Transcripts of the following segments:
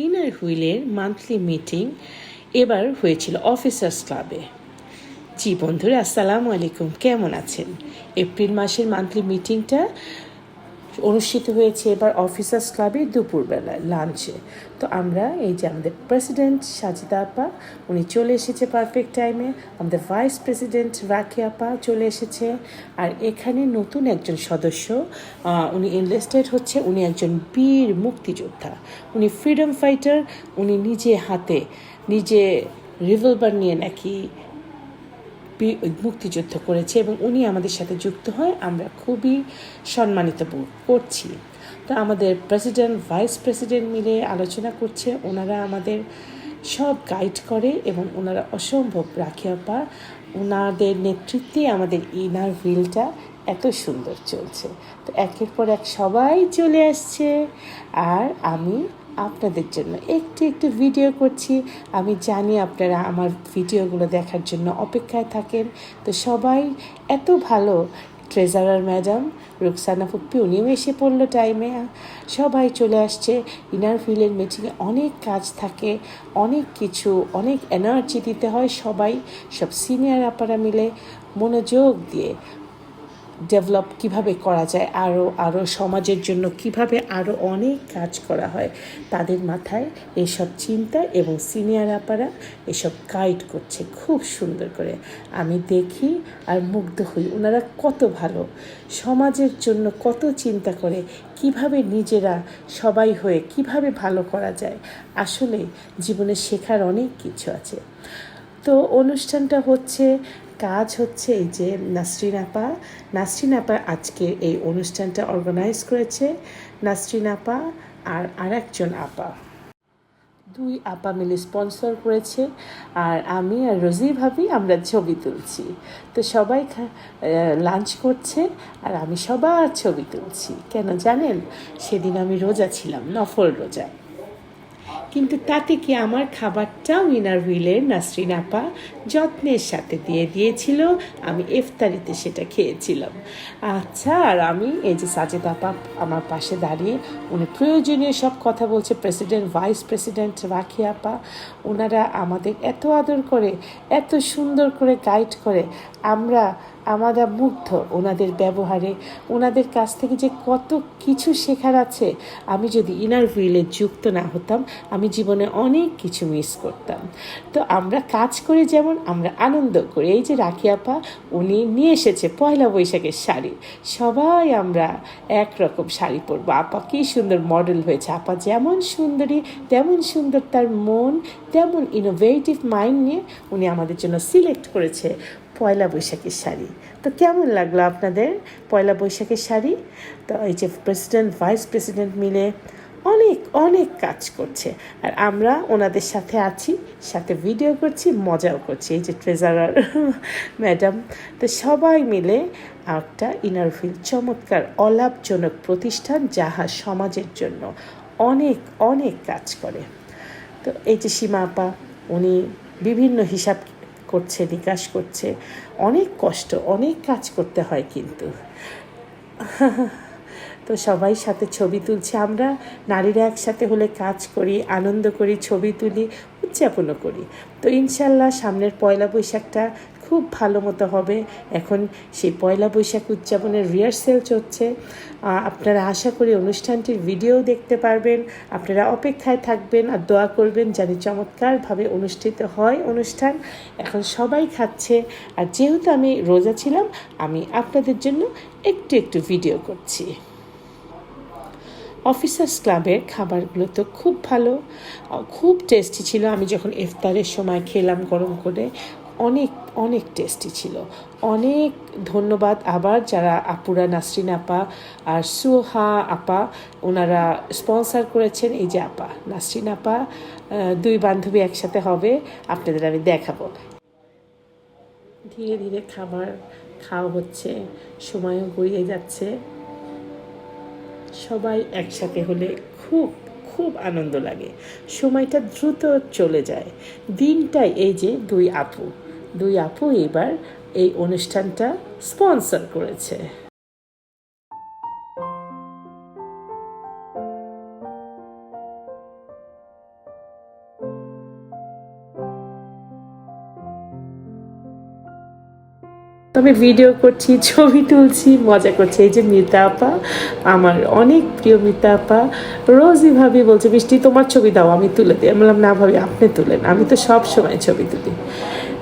Inner হুইলের monthly meeting এবার হয়েছিল অফিসার্স ক্লাবে। জি বন্ধুরা, আসসালামু আলাইকুম, কেমন আছেন? এপ্রিল মাসের মান্থলি মিটিংটা অনুষ্ঠিত হয়েছে এবার অফিসার্স ক্লাবে দুপুরবেলায় লাঞ্চে। তো আমরা এই যে আমাদের প্রেসিডেন্ট সাজিদা আপা উনি চলে এসেছে পারফেক্ট টাইমে, আমাদের ভাইস প্রেসিডেন্ট রাখি আপা চলে এসেছে, আর এখানে নতুন একজন সদস্য উনি এনলিস্টেড হচ্ছে। উনি একজন বীর মুক্তিযোদ্ধা, উনি ফ্রিডম ফাইটার। উনি নিজে হাতে নিজে রিভলভার নিয়ে নাকি মুক্তিযুদ্ধ করেছে এবং উনি আমাদের সাথে যুক্ত হয়। আমরা খুবই সম্মানিত বোধ করছি। তো আমাদের প্রেসিডেন্ট ভাইস প্রেসিডেন্ট মিলে আলোচনা করছে, ওনারা আমাদের সব গাইড করে এবং ওনারা অসম্ভব। রাখি আপা ওনাদের নেতৃত্বে আমাদের ইনার হুইলটা এত সুন্দর চলছে। তো একের পর এক সবাই চলে আসছে, আর আমি আপনাদের জন্য একটু একটু ভিডিও করছি। আমি জানি আপনারা আমার ভিডিওগুলো দেখার জন্য অপেক্ষায় থাকেন। তো সবাই এত ভালো, ট্রেজারার ম্যাডাম রুকসানা ফুপ্পি উনিও এসে পড়লো টাইমে। সবাই চলে আসছে। ইনার হুইলের মিটিংয়ে অনেক কাজ থাকে, অনেক কিছু, অনেক এনার্জি দিতে হয়। সব সিনিয়র আপারা মিলে মনোযোগ দিয়ে ডেভেলপ কিভাবে করা যায়, আরও সমাজের জন্য কিভাবে আরও অনেক কাজ করা হয়, তাদের মাথায় এসব চিন্তা এবং সিনিয়র আপারা এসব গাইড করছে খুব সুন্দর করে। আমি দেখি আর মুগ্ধ হই, ওনারা কত ভালো, সমাজের জন্য কত চিন্তা করে, কিভাবে নিজেরা সবাই হয়ে কিভাবে ভালো করা যায়। আসলে জীবনে শেখার অনেক কিছু আছে। তো অনুষ্ঠানটা হচ্ছে, কাজ হচ্ছে এই যে নাসরিন আপা আজকে এই অনুষ্ঠানটা অর্গানাইজ করেছে। নাসরিন আপা আর একজন আপা, দুই আপা মিলে স্পন্সর করেছে, আর আমি আর রোজি ভাবি আমরা ছবি তুলছি। তো সবাই লাঞ্চ করছে আর আমি সবার ছবি তুলছি। কেন জানেন? সেদিন আমি রোজা ছিলাম, নফল রোজা, কিন্তু তাতে কি আমার খাবারটাও ইনার হুইলের নাসরিন আপা যত্নের সাথে দিয়ে দিয়েছিল। আমি ইফতারিতে সেটা খেয়েছিলাম। আচ্ছা, আর আমি এই যে সাজেদা আপা আমার পাশে দাঁড়িয়ে উনি প্রয়োজনীয় সব কথা বলছে। প্রেসিডেন্ট ভাইস প্রেসিডেন্ট রাখি আপা ওনারা আমাদের এত আদর করে, এত সুন্দর করে গাইড করে। আমরা মুগ্ধ ওনাদের ব্যবহারে, ওনাদের কাছ থেকে যে কত কিছু শেখার আছে। আমি যদি ইনার হুইলে যুক্ত না হতাম, আমি জীবনে অনেক কিছু মিস করতাম। তো আমরা কাজ করে যেমন আমরা আনন্দ করি। এই যে রাখি আপা উনি নিয়ে এসেছে পয়লা বৈশাখের শাড়ি, সবাই আমরা একরকম শাড়ি পরবো। আপা কী সুন্দর মডেল হয়েছে। আপা যেমন সুন্দরী তেমন সুন্দর তার মন, তেমন ইনোভেটিভ মাইন্ড নিয়ে উনি আমাদের জন্য সিলেক্ট করেছে পয়লা বৈশাখের শাড়ি। তো কেমন লাগলো আপনাদের পয়লা বৈশাখের শাড়ি? তো এই যে প্রেসিডেন্ট ভাইস প্রেসিডেন্ট মিলে অনেক অনেক কাজ করছে, আর আমরা ওনাদের সাথে আছি, সাথে ভিডিও করছি, মজাও করছি। এই যে ট্রেজারার ম্যাডাম, তো সবাই মিলে একটা ইনার হুইল চমৎকার অলাভজনক প্রতিষ্ঠান, যাহা সমাজের জন্য অনেক অনেক কাজ করে। তো এই যে সীমা আপা উনি বিভিন্ন হিসাব করছে, নিকাশ করছে, অনেক কষ্ট, অনেক কাজ করতে হয় কিন্তু। তো সবাই সাথে ছবি তুলছে। আমরা নারীরা একসাথে হলে কাজ করি, আনন্দ করি, ছবি তুলি, উদযাপনও করি। তো ইনশাল্লাহ সামনের পয়লা বৈশাখটা খুব ভালো মতো হবে। এখন সেই পয়লা বৈশাখ উদযাপনের রিহার্সেল চলছে। আপনারা আশা করি অনুষ্ঠানটির ভিডিও দেখতে পারবেন। আপনারা অপেক্ষায় থাকবেন আর দোয়া করবেন যেন চমৎকারভাবে অনুষ্ঠিত হয় অনুষ্ঠান। এখন সবাই খাচ্ছে, আর যেহেতু আমি রোজা ছিলাম, আমি আপনাদের জন্য একটু একটু ভিডিও করছি। অফিসার্স ক্লাবের খাবারগুলো তো খুব ভালো, খুব টেস্টি ছিল। আমি যখন ইফতারের সময় খেলাম গরম করে, অনেক অনেক টেস্টি ছিল। অনেক ধন্যবাদ আবার যারা আপুরা, নাসরিন আপা আর সুহা আপা, ওনারা স্পন্সার করেছেন। এই যে আপা নাসরিন আপা, দুই বান্ধবী একসাথে হবে, আপনাদের আমি দেখাবো। ধীরে ধীরে খাবার খাওয়া হচ্ছে, সময়ও গড়িয়ে যাচ্ছে। সবাই একসাথে হলে খুব খুব আনন্দ লাগে, সময়টা দ্রুত চলে যায়। দিনটাই এই যে দুই আপু এবার এই অনুষ্ঠানটা স্পন্সর করেছে। তবে ভিডিও করছি, ছবি তুলছি, মজা করছি। এই যে মিতা আপা, আমার অনেক প্রিয় মিতা আপা, রোজই ভাবি বলছে বৃষ্টি তোমার ছবি দাও, আমি তুলে দিই। আমি বললাম না ভাবি, আপনি তুলেন, আমি তো সব সময় ছবি তুলি।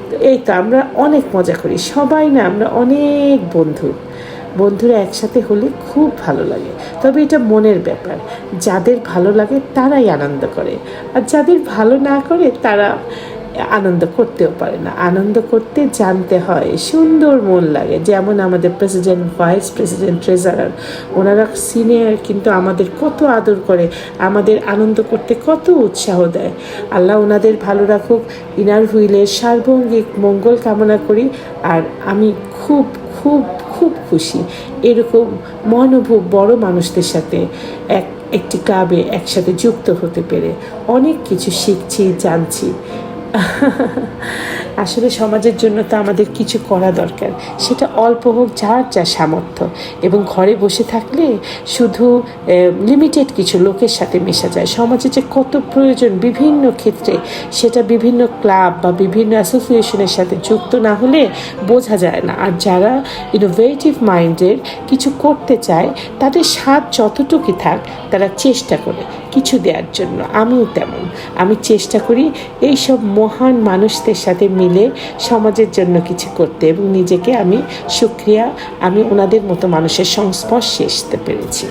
তো এই তো আমরা অনেক মজা করি সবাই, না আমরা অনেক বন্ধুরা একসাথে হলে খুব ভালো লাগে। তবে এটা মনের ব্যাপার, যাদের ভালো লাগে তারাই আনন্দ করে, আর যাদের ভালো না করে তারা আনন্দ করতেও পারে না। আনন্দ করতে জানতে হয়, সুন্দর মন লাগে। যেমন আমাদের প্রেসিডেন্ট, ভাইস প্রেসিডেন্ট, ট্রেজারার, ওনারা সিনিয়র কিন্তু আমাদের কত আদর করে, আমাদের আনন্দ করতে কত উৎসাহ দেয়। আল্লাহ ওনাদের ভালো রাখুক, ইনার হুইলের সার্বঙ্গিক মঙ্গল কামনা করি। আর আমি খুব খুব খুব খুশি এরকম মহানুভব বড় মানুষদের সাথে একটি ক্লাবে একসাথে যুক্ত হতে পেরে। অনেক কিছু শিখছি, জানছি। আসলে সমাজের জন্য তো আমাদের কিছু করা দরকার, সেটা অল্প হোক, যার যা সামর্থ্য। এবং ঘরে বসে থাকলে শুধু লিমিটেড কিছু লোকের সাথে মেশা যায়। সমাজে যে কত প্রয়োজন বিভিন্ন ক্ষেত্রে, সেটা বিভিন্ন ক্লাব বা বিভিন্ন অ্যাসোসিয়েশনের সাথে যুক্ত না হলে বোঝা যায় না। আর যারা ইনোভেটিভ মাইন্ডের কিছু করতে চায়, তাদের স্বাদ যতটুকু থাক, তারা চেষ্টা করে কিছু দেওয়ার জন্য। আমিও তেমন, আমি চেষ্টা করি এইসব মহান মানুষদের সাথে মিলে সমাজের জন্য কিছু করতে, এবং নিজেকে আমি সুক্রিয়া, আমি ওনাদের মতো মানুষের সংস্পর্শে আসতে পেরেছি।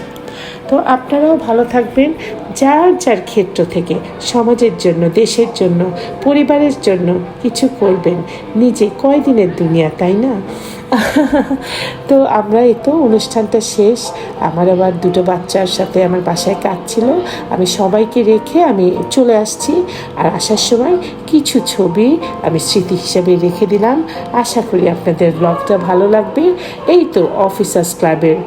তো আপনারাও ভালো থাকবেন, যার যার ক্ষেত্র থেকে সমাজের জন্য, দেশের জন্য, পরিবারের জন্য কিছু করবেন। নিজে কয়দিনের দুনিয়া, তাই না? তো আমরা এই তো অনুষ্ঠানটা শেষ। আমার আবার দুটো বাচ্চার সাথে আমার বাসায় কাজ ছিল, আমি সবাইকে রেখে আমি চলে আসছি। আর আসার সময় কিছু ছবি আমি স্মৃতি হিসাবে রেখে দিলাম। আশা করি আপনাদের ব্লগটা ভালো লাগবে। এই তো অফিসার্স ক্লাবের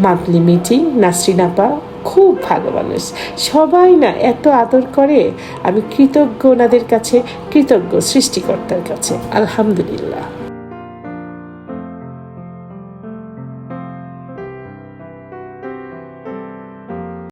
মান্থলি মিটিং, নাসরিন আপা খুব ভালো মানুষ, সবাই না এত আদর করে। আমি কৃতজ্ঞ ওনাদের কাছে, কৃতজ্ঞ সৃষ্টিকর্তার কাছে, আলহামদুলিল্লাহ।